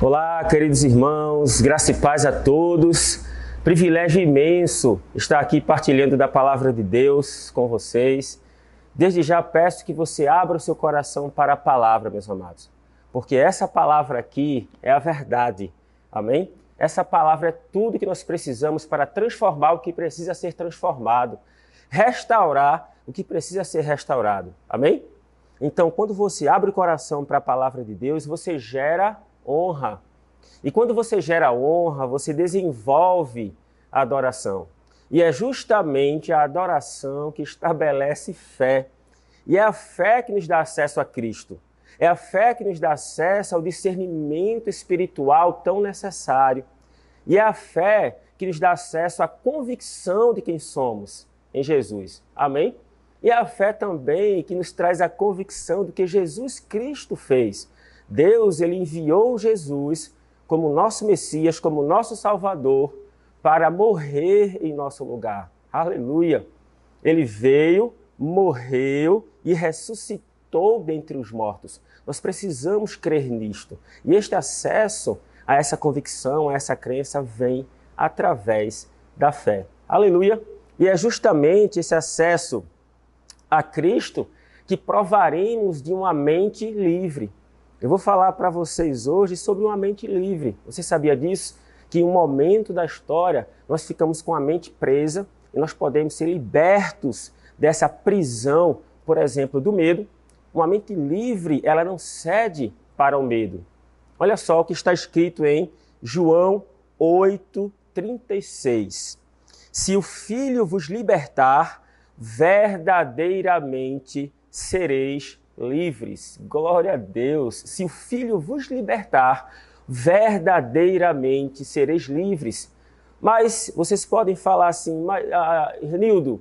Olá, queridos irmãos, graça e paz a todos. Privilégio imenso estar aqui partilhando da palavra de Deus com vocês. Desde já peço que você abra o seu coração para a palavra, meus amados, porque essa palavra aqui é a verdade, amém? Essa palavra é tudo que nós precisamos para transformar o que precisa ser transformado, restaurar o que precisa ser restaurado, amém? Então, quando você abre o coração para a palavra de Deus, você gera honra. E quando você gera honra, você desenvolve a adoração. E é justamente a adoração que estabelece fé. E é a fé que nos dá acesso a Cristo. É a fé que nos dá acesso ao discernimento espiritual tão necessário. E é a fé que nos dá acesso à convicção de quem somos em Jesus. Amém? E é a fé também que nos traz a convicção do que Jesus Cristo fez. Deus, ele enviou Jesus como nosso Messias, como nosso Salvador, para morrer em nosso lugar. Aleluia! Ele veio, morreu e ressuscitou dentre os mortos. Nós precisamos crer nisto. E este acesso a essa convicção, a essa crença, vem através da fé. Aleluia! E é justamente esse acesso a Cristo que provaremos de uma mente livre. Eu vou falar para vocês hoje sobre uma mente livre. Você sabia disso? Que em um momento da história nós ficamos com a mente presa e nós podemos ser libertos dessa prisão, por exemplo, do medo. Uma mente livre, ela não cede para o medo. Olha só o que está escrito em João 8:36. Se o Filho vos libertar, verdadeiramente sereis livres. Glória a Deus. Se o Filho vos libertar, verdadeiramente sereis livres. Mas vocês podem falar assim, Renildo,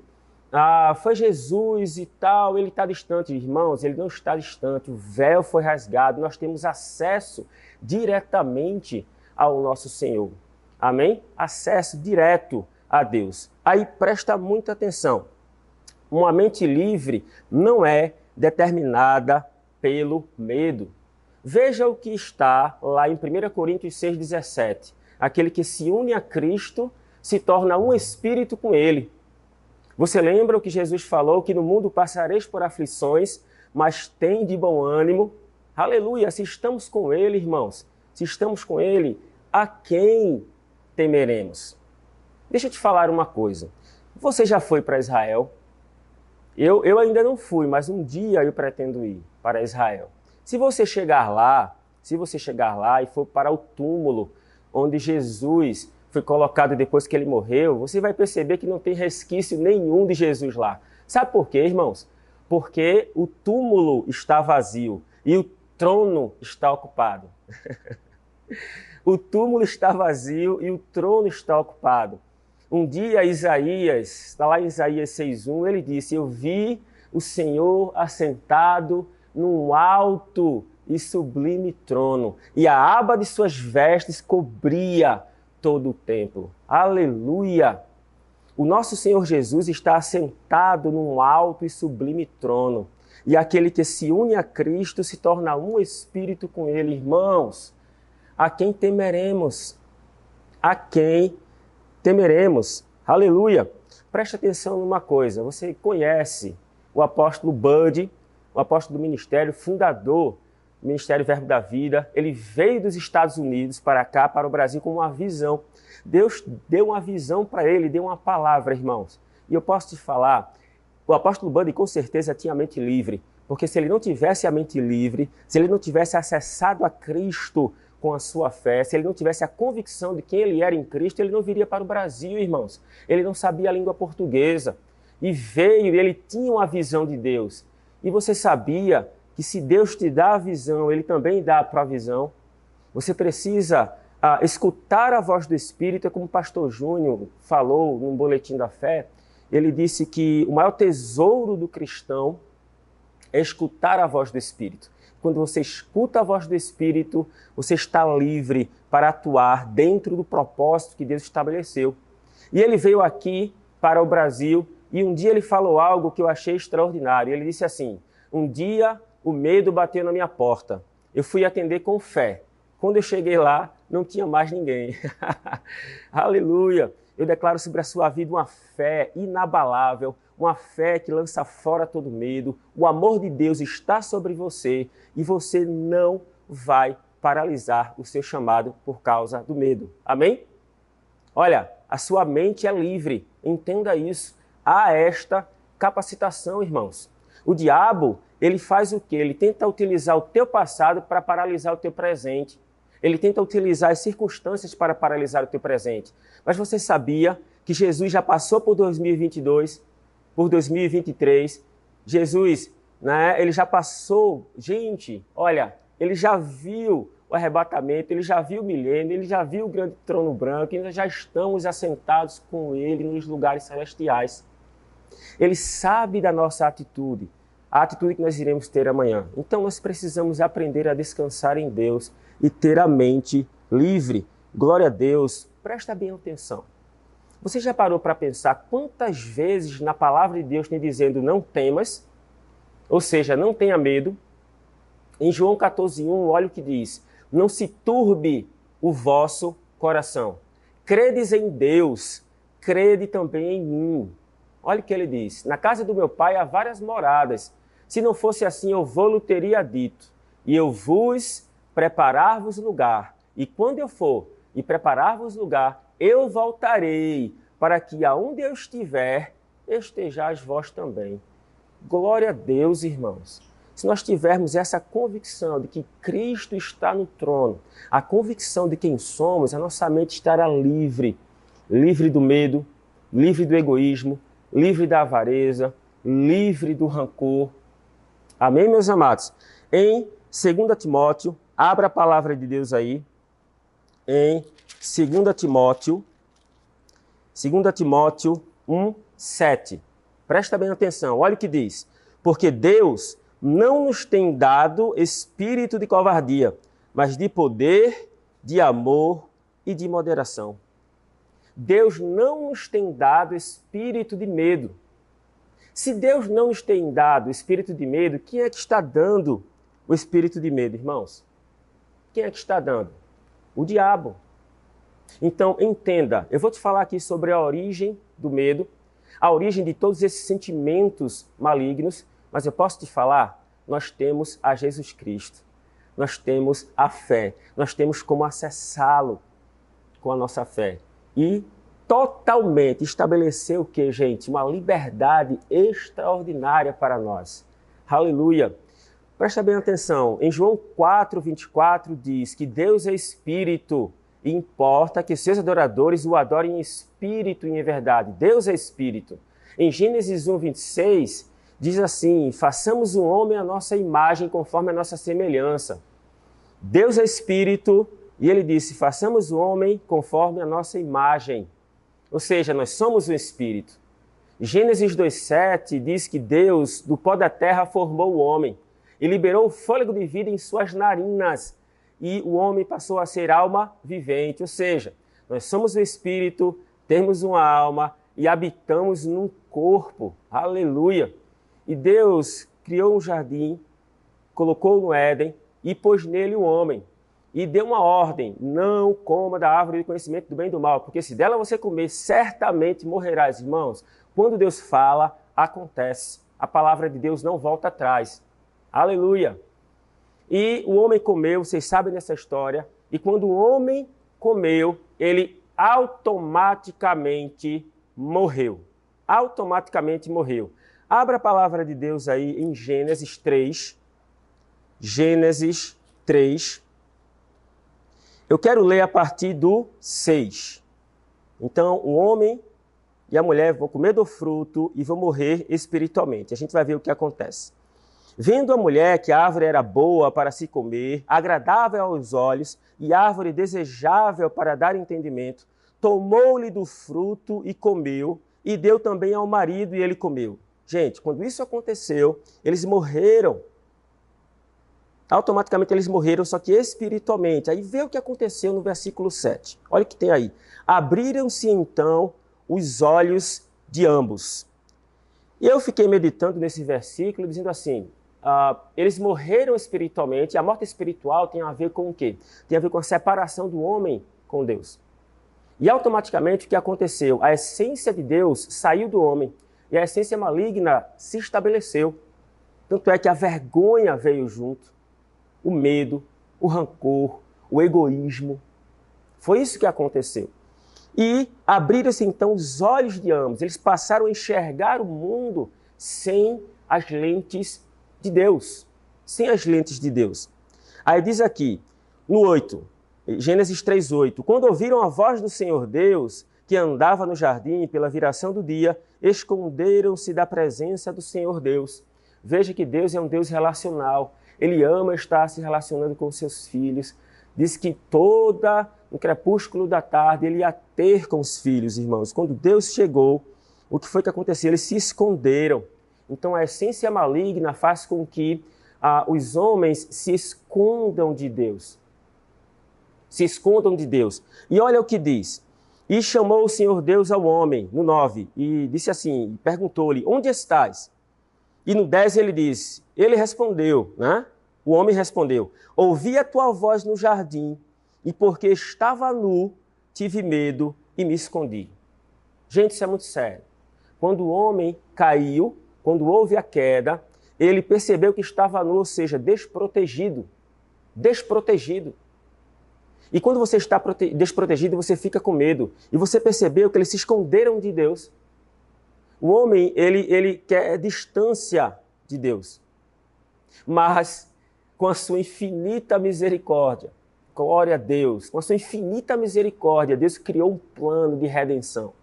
foi Jesus e tal, ele está distante. Irmãos, ele não está distante, o véu foi rasgado, nós temos acesso diretamente ao nosso Senhor. Amém? Acesso direto a Deus. Aí presta muita atenção. Uma mente livre não é determinada pelo medo. Veja o que está lá em 1 Coríntios 6,17. Aquele que se une a Cristo se torna um espírito com Ele. Você lembra o que Jesus falou? Que no mundo passareis por aflições, mas tem de bom ânimo. Aleluia! Se estamos com Ele, irmãos, se estamos com Ele, a quem temeremos? Deixa eu te falar uma coisa. Você já foi para Israel? Eu ainda não fui, mas um dia eu pretendo ir para Israel. Se você chegar lá e for para o túmulo onde Jesus foi colocado depois que ele morreu, você vai perceber que não tem resquício nenhum de Jesus lá. Sabe por quê, irmãos? Porque o túmulo está vazio e o trono está ocupado. O túmulo está vazio e o trono está ocupado. Um dia Isaías, está lá em Isaías 6:1, ele disse, eu vi o Senhor assentado num alto e sublime trono, e a aba de suas vestes cobria todo o templo. Aleluia! O nosso Senhor Jesus está assentado num alto e sublime trono, e aquele que se une a Cristo se torna um espírito com Ele. Irmãos, a quem temeremos? A quem temeremos? Aleluia! Preste atenção numa coisa, você conhece o apóstolo Bud, o apóstolo do ministério, fundador do Ministério Verbo da Vida. Ele veio dos Estados Unidos para cá, para o Brasil, com uma visão. Deus deu uma visão para ele, deu uma palavra, irmãos. E eu posso te falar, o apóstolo Bud com certeza tinha a mente livre, porque se ele não tivesse a mente livre, se ele não tivesse acessado a Cristo com a sua fé, se ele não tivesse a convicção de quem ele era em Cristo, ele não viria para o Brasil, irmãos. Ele não sabia a língua portuguesa. E veio, ele tinha uma visão de Deus. E você sabia que se Deus te dá a visão, Ele também dá a provisão? Você precisa escutar a voz do Espírito, como o pastor Júnior falou num boletim da fé. Ele disse que o maior tesouro do cristão é escutar a voz do Espírito. Quando você escuta a voz do Espírito, você está livre para atuar dentro do propósito que Deus estabeleceu. E ele veio aqui para o Brasil e um dia ele falou algo que eu achei extraordinário. Ele disse assim, um dia o medo bateu na minha porta. Eu fui atender com fé. Quando eu cheguei lá, não tinha mais ninguém. Aleluia! Eu declaro sobre a sua vida uma fé inabalável, uma fé que lança fora todo medo. O amor de Deus está sobre você e você não vai paralisar o seu chamado por causa do medo. Amém? Olha, a sua mente é livre. Entenda isso. Há esta capacitação, irmãos. O diabo, ele faz o quê? Ele tenta utilizar o teu passado para paralisar o teu presente. Ele tenta utilizar as circunstâncias para paralisar o teu presente. Mas você sabia que Jesus já passou por 2022, por 2023? Jesus, né, ele já passou. Gente, olha, ele já viu o arrebatamento, ele já viu o milênio, ele já viu o grande trono branco, e nós já estamos assentados com ele nos lugares celestiais. Ele sabe da nossa atitude, a atitude que nós iremos ter amanhã. Então nós precisamos aprender a descansar em Deus e ter a mente livre. Glória a Deus. Presta bem atenção. Você já parou para pensar quantas vezes na palavra de Deus tem dizendo não temas? Ou seja, não tenha medo. Em João 14:1, olha o que diz. Não se turbe o vosso coração. Credes em Deus, crede também em mim. Olha o que ele diz. Na casa do meu pai há várias moradas. Se não fosse assim, eu vou-lhe teria dito. E eu vos preparar-vos lugar. E quando eu for e preparar-vos lugar, eu voltarei, para que aonde eu estiver, estejais vós também. Glória a Deus, irmãos. Se nós tivermos essa convicção de que Cristo está no trono, a convicção de quem somos, a nossa mente estará livre. Livre do medo, livre do egoísmo, livre da avareza, livre do rancor. Amém, meus amados? Em 2 Timóteo, abra a palavra de Deus aí, em 2 Timóteo 1:7. Presta bem atenção, olha o que diz. Porque Deus não nos tem dado espírito de covardia, mas de poder, de amor e de moderação. Deus não nos tem dado espírito de medo. Se Deus não nos tem dado espírito de medo, quem é que está dando o espírito de medo, irmãos? Quem é que está dando? O diabo. Então, entenda, eu vou te falar aqui sobre a origem do medo, a origem de todos esses sentimentos malignos, mas eu posso te falar, nós temos a Jesus Cristo, nós temos a fé, nós temos como acessá-lo com a nossa fé. E totalmente estabelecer o que, gente? Uma liberdade extraordinária para nós. Aleluia! Presta bem atenção, em João 4:24 diz que Deus é Espírito e importa que seus adoradores o adorem em espírito e em verdade. Deus é Espírito. Em Gênesis 1:26 diz assim, façamos um homem à nossa imagem conforme a nossa semelhança. Deus é Espírito e ele disse, façamos o homem conforme a nossa imagem. Ou seja, nós somos um Espírito. Gênesis 2:7 diz que Deus, do pó da terra, formou o homem e liberou o fôlego de vida em suas narinas. E o homem passou a ser alma vivente. Ou seja, nós somos o Espírito, temos uma alma e habitamos num corpo. Aleluia! E Deus criou um jardim, colocou no Éden e pôs nele o homem. E deu uma ordem, não coma da árvore do conhecimento do bem e do mal, porque se dela você comer, certamente morrerás, irmãos. Quando Deus fala, acontece. A palavra de Deus não volta atrás. Aleluia! E o homem comeu, vocês sabem dessa história, e quando o homem comeu, ele automaticamente morreu. Automaticamente morreu. Abra a palavra de Deus aí em Gênesis 3. Gênesis 3. Eu quero ler a partir do 6. Então, o homem e a mulher vão comer do fruto e vão morrer espiritualmente. A gente vai ver o que acontece. Vendo a mulher que a árvore era boa para se comer, agradável aos olhos e árvore desejável para dar entendimento, tomou-lhe do fruto e comeu, e deu também ao marido e ele comeu. Gente, quando isso aconteceu, eles morreram. Automaticamente eles morreram, só que espiritualmente. Aí vê o que aconteceu no versículo 7. Olha o que tem aí. Abriram-se então os olhos de ambos. E eu fiquei meditando nesse versículo, dizendo assim, eles morreram espiritualmente. A morte espiritual tem a ver com o quê? Tem a ver com a separação do homem com Deus. E automaticamente o que aconteceu? A essência de Deus saiu do homem e a essência maligna se estabeleceu. Tanto é que a vergonha veio junto, o medo, o rancor, o egoísmo. Foi isso que aconteceu. E abriram-se então os olhos de ambos. Eles passaram a enxergar o mundo sem as lentes de Deus. Sem as lentes de Deus. Aí diz aqui, no 8, Gênesis 3:8. Quando ouviram a voz do Senhor Deus, que andava no jardim pela viração do dia, esconderam-se da presença do Senhor Deus. Veja que Deus é um Deus relacional. Ele ama estar se relacionando com seus filhos. Diz que no crepúsculo da tarde, ele ia ter com os filhos, irmãos. Quando Deus chegou, o que foi que aconteceu? Eles se esconderam. Então a essência maligna faz com que os homens se escondam de Deus. Se escondam de Deus. E olha o que diz. E chamou o Senhor Deus ao homem, no 9, e disse assim, perguntou-lhe, onde estás? E no 10 ele respondeu, né? O homem respondeu, ouvi a tua voz no jardim, e porque estava nu, tive medo e me escondi. Gente, isso é muito sério. Quando o homem caiu, quando houve a queda, ele percebeu que estava nu, ou seja, desprotegido. Desprotegido. E quando você está desprotegido, você fica com medo. E você percebeu que eles se esconderam de Deus. O homem, ele quer distância de Deus. Mas, com a sua infinita misericórdia, glória a Deus, com a sua infinita misericórdia, Deus criou um plano de redenção.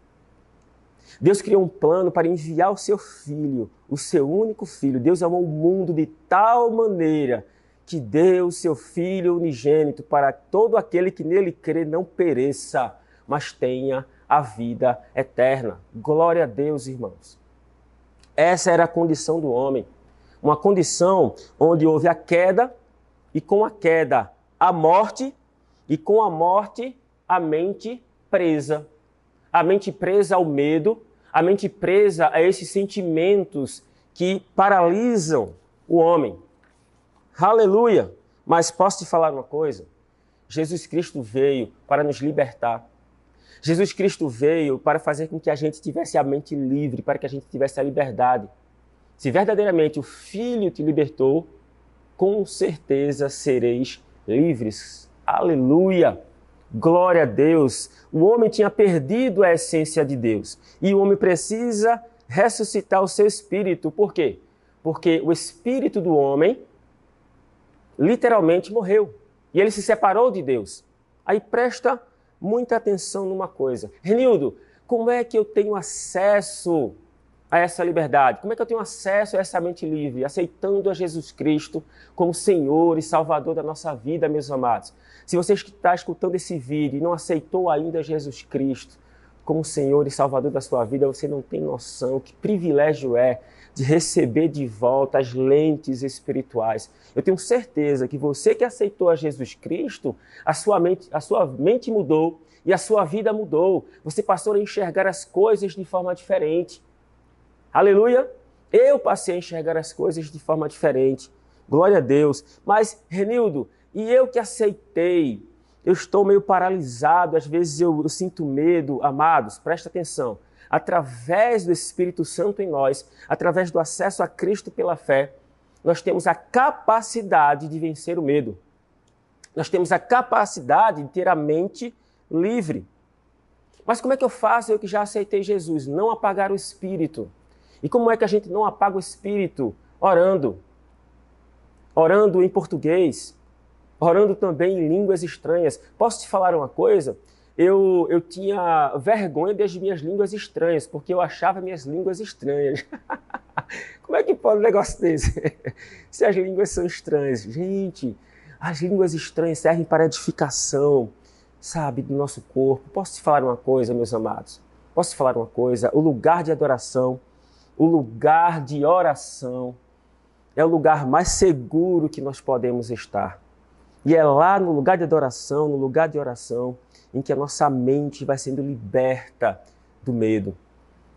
Deus criou um plano para enviar o seu filho, o seu único filho. Deus amou o mundo de tal maneira que deu o seu Filho unigênito para todo aquele que nele crê não pereça, mas tenha a vida eterna. Glória a Deus, irmãos. Essa era a condição do homem. Uma condição onde houve a queda, e com a queda a morte, e com a morte a mente presa. A mente presa ao medo, a mente presa a esses sentimentos que paralisam o homem. Aleluia! Mas posso te falar uma coisa? Jesus Cristo veio para nos libertar. Jesus Cristo veio para fazer com que a gente tivesse a mente livre, para que a gente tivesse a liberdade. Se verdadeiramente o Filho te libertou, com certeza sereis livres. Aleluia! Glória a Deus! O homem tinha perdido a essência de Deus. E o homem precisa ressuscitar o seu espírito. Por quê? Porque o espírito do homem literalmente morreu. E ele se separou de Deus. Aí presta muita atenção numa coisa. Renildo, como é que eu tenho acesso a essa liberdade? Como é que eu tenho acesso a essa mente livre? Aceitando a Jesus Cristo como Senhor e Salvador da nossa vida, meus amados. Se você está escutando esse vídeo e não aceitou ainda Jesus Cristo como Senhor e Salvador da sua vida, você não tem noção que privilégio é de receber de volta as lentes espirituais. Eu tenho certeza que você que aceitou a Jesus Cristo, a sua mente mudou e a sua vida mudou. Você passou a enxergar as coisas de forma diferente. Aleluia! Eu passei a enxergar as coisas de forma diferente. Glória a Deus. Mas, Renildo, e eu que aceitei, eu estou meio paralisado, às vezes eu sinto medo. Amados, presta atenção. Através do Espírito Santo em nós, através do acesso a Cristo pela fé, nós temos a capacidade de vencer o medo. Nós temos a capacidade de ter a mente livre. Mas como é que eu faço, eu que já aceitei Jesus? Não apagar o Espírito. E como é que a gente não apaga o Espírito? Orando. Orando em português. Orando também em línguas estranhas. Posso te falar uma coisa? Eu tinha vergonha das minhas línguas estranhas, porque eu achava minhas línguas estranhas. Como é que pode um negócio desse? Se as línguas são estranhas. Gente, as línguas estranhas servem para edificação, sabe, do nosso corpo. Posso te falar uma coisa, meus amados? Posso te falar uma coisa? O lugar de adoração, o lugar de oração, é o lugar mais seguro que nós podemos estar. E é lá no lugar de adoração, no lugar de oração, em que a nossa mente vai sendo liberta do medo.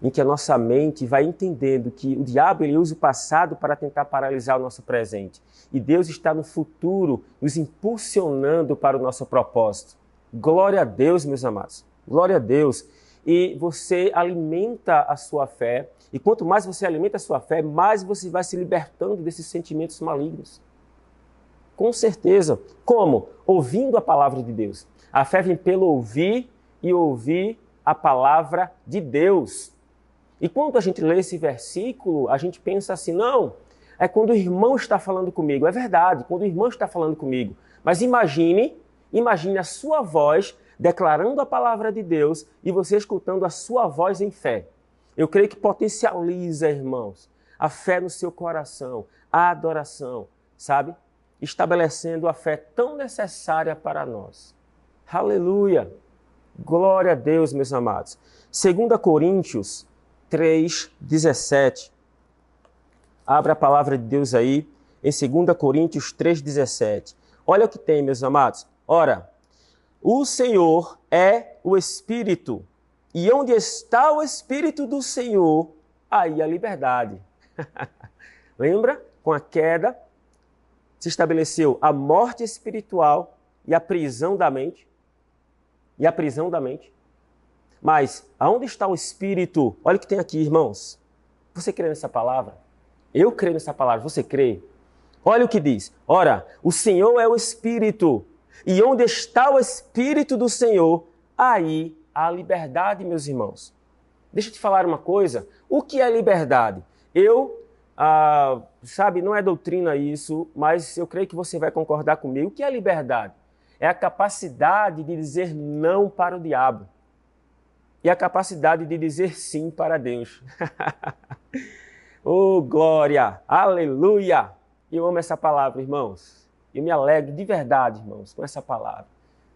em que a nossa mente vai entendendo que o diabo ele usa o passado para tentar paralisar o nosso presente. E Deus está no futuro nos impulsionando para o nosso propósito. Glória a Deus, meus amados. Glória a Deus. E você alimenta a sua fé. E quanto mais você alimenta a sua fé, mais você vai se libertando desses sentimentos malignos. Com certeza. Como? Ouvindo a palavra de Deus. A fé vem pelo ouvir e ouvir a palavra de Deus. E quando a gente lê esse versículo, a gente pensa assim, não, é quando o irmão está falando comigo. É verdade, quando o irmão está falando comigo. Mas imagine a sua voz declarando a palavra de Deus e você escutando a sua voz em fé. Eu creio que potencializa, irmãos, a fé no seu coração, a adoração, sabe? Estabelecendo a fé tão necessária para nós. Aleluia! Glória a Deus, meus amados. 2 Coríntios 3:17. Abra a palavra de Deus aí, em 2 Coríntios 3:17. Olha o que tem, meus amados. Ora, o Senhor é o Espírito, e onde está o Espírito do Senhor, aí a liberdade. Lembra? Com a queda, se estabeleceu a morte espiritual e a prisão da mente. Mas, aonde está o Espírito? Olha o que tem aqui, irmãos. Você crê nessa palavra? Eu creio nessa palavra. Você crê? Olha o que diz. Ora, o Senhor é o Espírito. E onde está o Espírito do Senhor, aí há liberdade, meus irmãos. Deixa eu te falar uma coisa. O que é liberdade? Sabe, não é doutrina isso, mas eu creio que você vai concordar comigo. O que é liberdade? É a capacidade de dizer não para o diabo. E a capacidade de dizer sim para Deus. Oh, glória! Aleluia! Eu amo essa palavra, irmãos. Eu me alegro de verdade, irmãos, com essa palavra.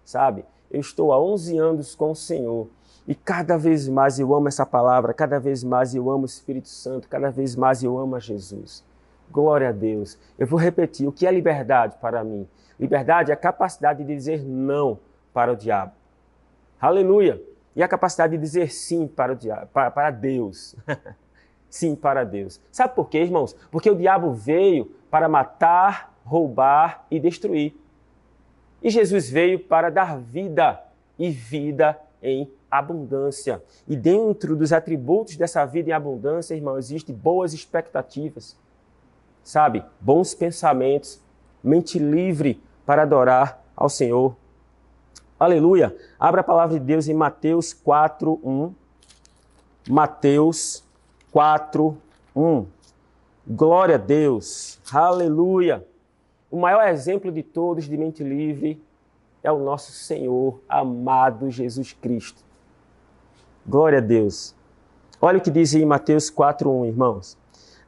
Sabe? Eu estou há 11 anos com o Senhor. E cada vez mais eu amo essa palavra. Cada vez mais eu amo o Espírito Santo. Cada vez mais eu amo a Jesus. Glória a Deus. Eu vou repetir. O que é liberdade para mim? Liberdade é a capacidade de dizer não para o diabo. Aleluia! E a capacidade de dizer sim para o diabo, para Deus. Sim para Deus. Sabe por quê, irmãos? Porque o diabo veio para matar, roubar e destruir. E Jesus veio para dar vida e vida em abundância. E dentro dos atributos dessa vida em abundância, irmão, existem boas expectativas. Sabe? Bons pensamentos, mente livre para adorar ao Senhor. Aleluia! Abra a palavra de Deus em Mateus 4:1. Mateus 4:1. Glória a Deus! Aleluia! O maior exemplo de todos de mente livre é o nosso Senhor amado Jesus Cristo. Glória a Deus! Olha o que diz em Mateus 4:1, irmãos.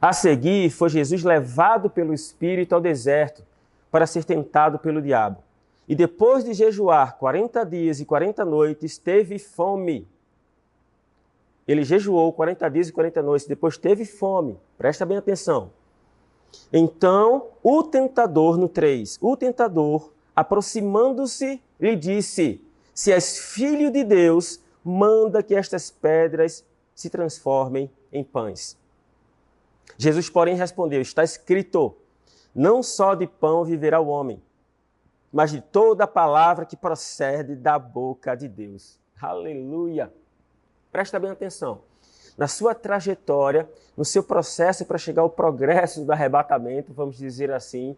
A seguir, foi Jesus levado pelo Espírito ao deserto para ser tentado pelo diabo. E depois de jejuar 40 dias e 40 noites, teve fome. Ele jejuou 40 dias e 40 noites, depois teve fome. Presta bem atenção. Então, o tentador, no 3, o tentador, aproximando-se, lhe disse: se és filho de Deus, manda que estas pedras se transformem em pães. Jesus, porém, respondeu: está escrito, não só de pão viverá o homem, mas de toda a palavra que procede da boca de Deus. Aleluia! Presta bem atenção. Na sua trajetória, no seu processo para chegar ao progresso do arrebatamento, vamos dizer assim,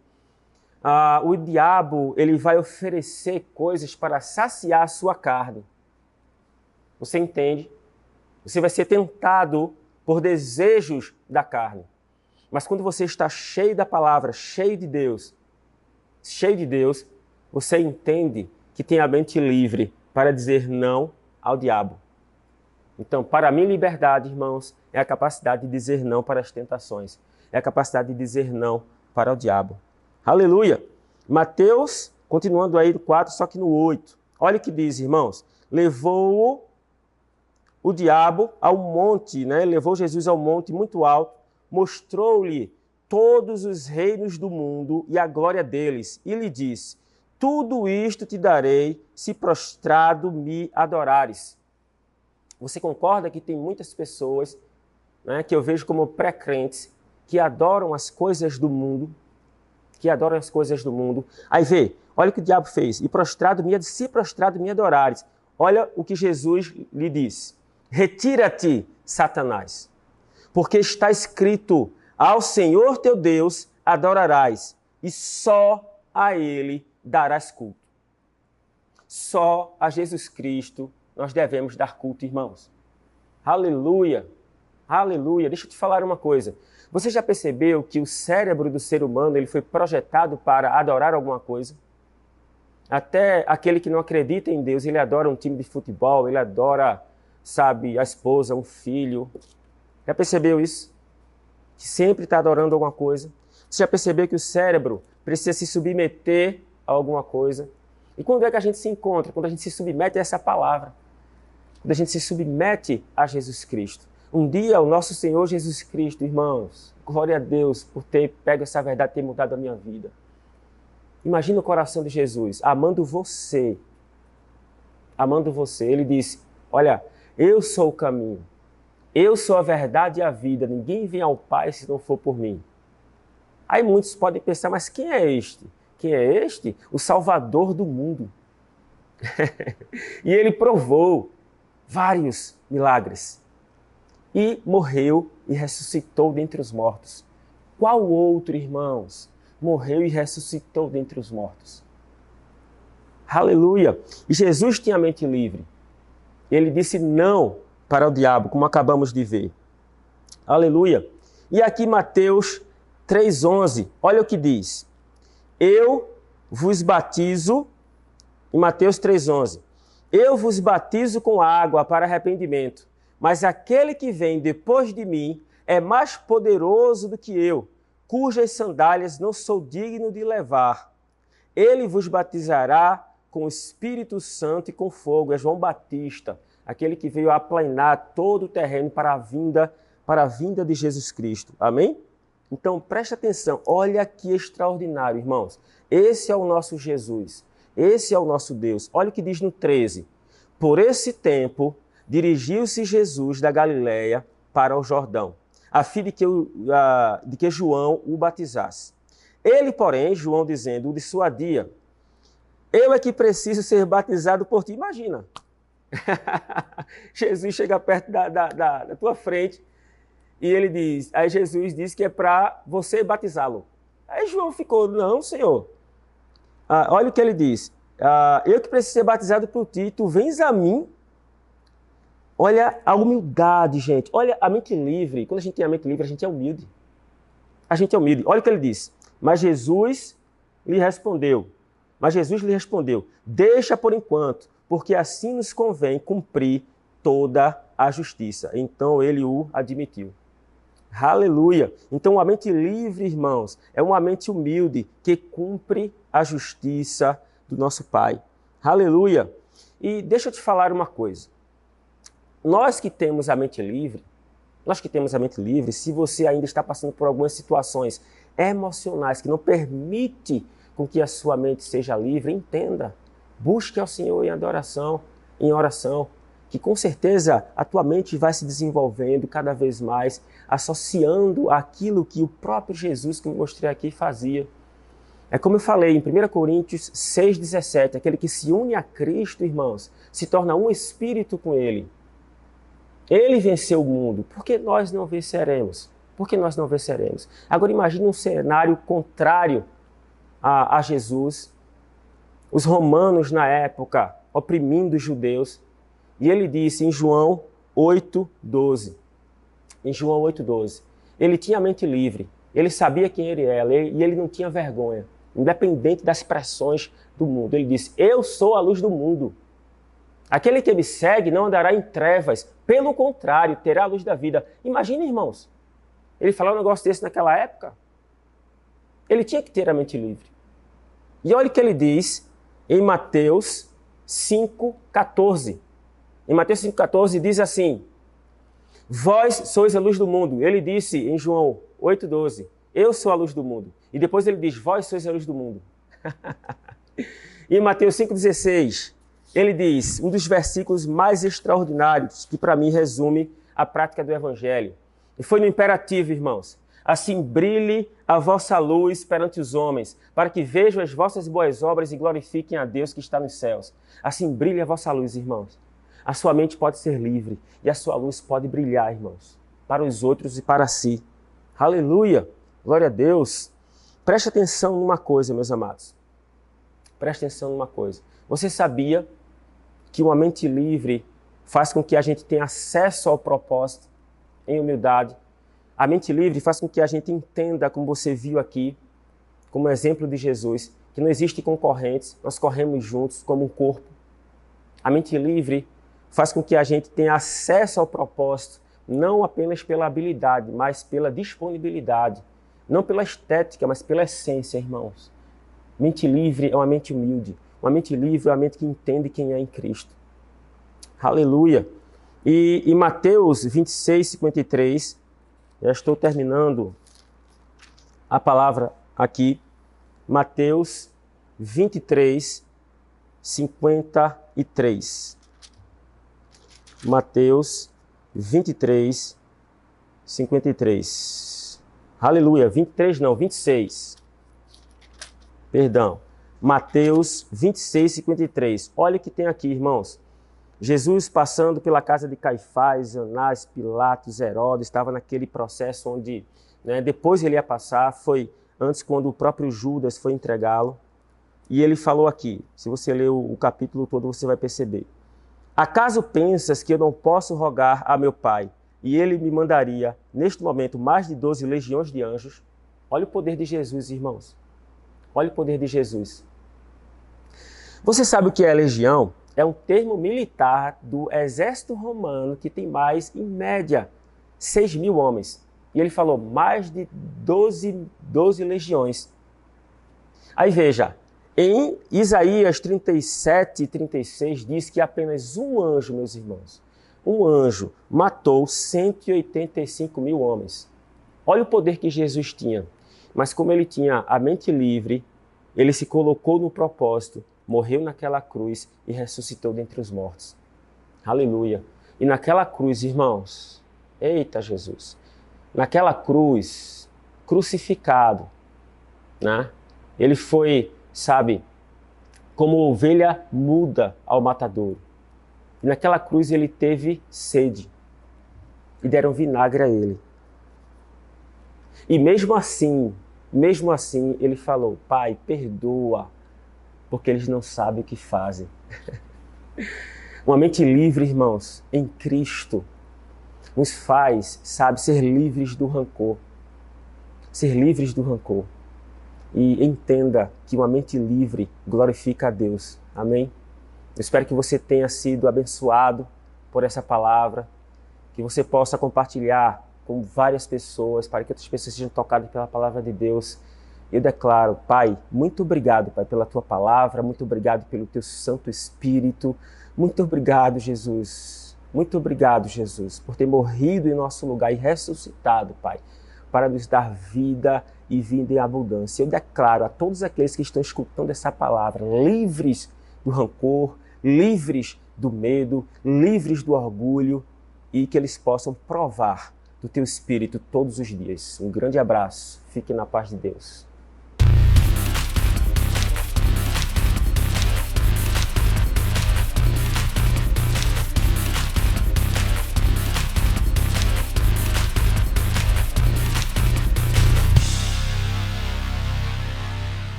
o diabo ele vai oferecer coisas para saciar a sua carne. Você entende? Você vai ser tentado por desejos da carne. Mas quando você está cheio da palavra, cheio de Deus, você entende que tem a mente livre para dizer não ao diabo. Então, para mim, liberdade, irmãos, é a capacidade de dizer não para as tentações. É a capacidade de dizer não para o diabo. Aleluia! Mateus, continuando aí do 4, só que no 8. Olha o que diz, irmãos. Levou o diabo ao monte, né? Levou Jesus ao monte muito alto, mostrou-lhe todos os reinos do mundo e a glória deles, e lhe disse: tudo isto te darei se prostrado me adorares. Você concorda que tem muitas pessoas, né, que eu vejo como pré-crentes, que adoram as coisas do mundo, Aí vê, olha o que o diabo fez. Se prostrado me adorares. Olha o que Jesus lhe disse. Retira-te, Satanás, porque está escrito, ao Senhor teu Deus adorarás, e só a Ele darás culto. Só a Jesus Cristo nós devemos dar culto, irmãos. Aleluia! Aleluia! Deixa eu te falar uma coisa. Você já percebeu que o cérebro do ser humano ele foi projetado para adorar alguma coisa? Até aquele que não acredita em Deus, ele adora um time de futebol, ele adora, sabe, a esposa, um filho. Já percebeu isso? Que sempre está adorando alguma coisa. Você já percebeu que o cérebro precisa se submeter a alguma coisa? E quando é que a gente se encontra? Quando a gente se submete a essa palavra. Quando a gente se submete a Jesus Cristo. Um dia, o nosso Senhor Jesus Cristo, irmãos, glória a Deus por ter pego essa verdade e ter mudado a minha vida. Imagina o coração de Jesus, amando você. Amando você. Ele disse, olha, eu sou o caminho. Eu sou a verdade e a vida. Ninguém vem ao Pai se não for por mim. Aí muitos podem pensar, mas quem é este? Quem é este? O Salvador do mundo. E ele provou vários milagres. E morreu e ressuscitou dentre os mortos. Qual outro, irmãos, morreu e ressuscitou dentre os mortos? Aleluia! E Jesus tinha a mente livre. Ele disse não para o diabo, como acabamos de ver. Aleluia! E aqui Mateus 3,11, olha o que diz. Eu vos batizo, em Mateus 3,11, eu vos batizo com água para arrependimento, mas aquele que vem depois de mim é mais poderoso do que eu, cujas sandálias não sou digno de levar. Ele vos batizará com o Espírito Santo e com fogo. É João Batista, aquele que veio aplanar todo o terreno para a vinda de Jesus Cristo. Amém? Então, preste atenção. Olha que extraordinário, irmãos. Esse é o nosso Jesus. Esse é o nosso Deus. Olha o que diz no 13. Por esse tempo, dirigiu-se Jesus da Galiléia para o Jordão, a fim de que João o batizasse. Ele, porém, João dizendo, o dissuadia, eu é que preciso ser batizado por ti. Imagina, Jesus chega perto da tua frente e ele diz, aí Jesus diz que é para você batizá-lo. Aí João ficou, não, Senhor. Olha o que ele diz, eu que preciso ser batizado por ti, tu vens a mim. Olha a humildade, gente. Olha a mente livre. Quando a gente tem a mente livre, a gente é humilde. A gente é humilde. Olha o que ele diz. Mas Jesus lhe respondeu, deixa por enquanto, porque assim nos convém cumprir toda a justiça. Então ele o admitiu. Aleluia! Então a mente livre, irmãos, é uma mente humilde que cumpre a justiça do nosso Pai. Aleluia! E deixa eu te falar uma coisa. Nós que temos a mente livre, se você ainda está passando por algumas situações emocionais que não permite com que a sua mente seja livre, entenda. Busque ao Senhor em adoração, em oração, que com certeza a tua mente vai se desenvolvendo cada vez mais, associando aquilo que o próprio Jesus, que eu mostrei aqui, fazia. É como eu falei em 1 Coríntios 6,17, aquele que se une a Cristo, irmãos, se torna um espírito com Ele. Ele venceu o mundo, por que nós não venceremos? Agora imagine um cenário contrário a Jesus, os romanos na época oprimindo os judeus, e ele disse em João 8,12, ele tinha a mente livre, ele sabia quem ele era e ele não tinha vergonha, independente das pressões do mundo. Ele disse, eu sou a luz do mundo. Aquele que me segue não andará em trevas, pelo contrário, terá a luz da vida. Imagina, irmãos, ele falar um negócio desse naquela época. Ele tinha que ter a mente livre. E olha o que ele diz em Mateus 5,14. Em Mateus 5,14 diz assim, vós sois a luz do mundo. Ele disse em João 8,12, eu sou a luz do mundo. E depois ele diz, vós sois a luz do mundo. E em Mateus 5,16, ele diz, um dos versículos mais extraordinários, que para mim resume a prática do Evangelho. E foi no imperativo, irmãos. Assim brilhe a vossa luz perante os homens, para que vejam as vossas boas obras e glorifiquem a Deus que está nos céus. Assim brilhe a vossa luz, irmãos. A sua mente pode ser livre e a sua luz pode brilhar, irmãos, para os outros e para si. Aleluia! Glória a Deus! Preste atenção numa coisa, meus amados. Preste atenção numa coisa. Você sabia que uma mente livre faz com que a gente tenha acesso ao propósito em humildade? A mente livre faz com que a gente entenda, como você viu aqui, como exemplo de Jesus, que não existe concorrentes, nós corremos juntos como um corpo. A mente livre faz com que a gente tenha acesso ao propósito, não apenas pela habilidade, mas pela disponibilidade. Não pela estética, mas pela essência, irmãos. Mente livre é uma mente humilde. Uma mente livre é uma mente que entende quem é em Cristo. Aleluia! E Mateus 26, 53, já estou terminando a palavra aqui. Mateus 23, 53. Mateus 23, 53. Aleluia, 23 não, 26. Perdão. Mateus 26, 53. Olha o que tem aqui, irmãos. Jesus passando pela casa de Caifás, Anás, Pilatos, Herodes, estava naquele processo onde, depois ele ia passar, foi antes quando o próprio Judas foi entregá-lo. E ele falou aqui, se você ler o capítulo todo, você vai perceber. Acaso pensas que eu não posso rogar a meu Pai, e ele me mandaria, neste momento, mais de 12 legiões de anjos? Olha o poder de Jesus, irmãos. Olha o poder de Jesus. Você sabe o que é legião? É um termo militar do exército romano que tem mais, em média, 6.000 homens. E ele falou mais de 12 legiões. Aí veja, em Isaías 37 e 36 diz que apenas um anjo, meus irmãos, um anjo matou 185.000 homens. Olha o poder que Jesus tinha. Mas como ele tinha a mente livre, ele se colocou no propósito, morreu naquela cruz e ressuscitou dentre os mortos. Aleluia. E naquela cruz, irmãos, eita Jesus, naquela cruz, crucificado, ele foi, como ovelha muda ao matadouro. E naquela cruz ele teve sede e deram vinagre a ele. E mesmo assim, ele falou, Pai, perdoa, porque eles não sabem o que fazem. Uma mente livre, irmãos, em Cristo, nos faz, ser livres do rancor. Ser livres do rancor. E entenda que uma mente livre glorifica a Deus. Amém? Eu espero que você tenha sido abençoado por essa palavra, que você possa compartilhar com várias pessoas, para que outras pessoas sejam tocadas pela palavra de Deus. Eu declaro, Pai, muito obrigado, Pai, pela Tua palavra, muito obrigado pelo Teu Santo Espírito, muito obrigado, Jesus, por ter morrido em nosso lugar e ressuscitado, Pai, para nos dar vida e vida em abundância. Eu declaro a todos aqueles que estão escutando essa palavra, livres do rancor, livres do medo, livres do orgulho, e que eles possam provar do Teu Espírito todos os dias. Um grande abraço, fique na paz de Deus.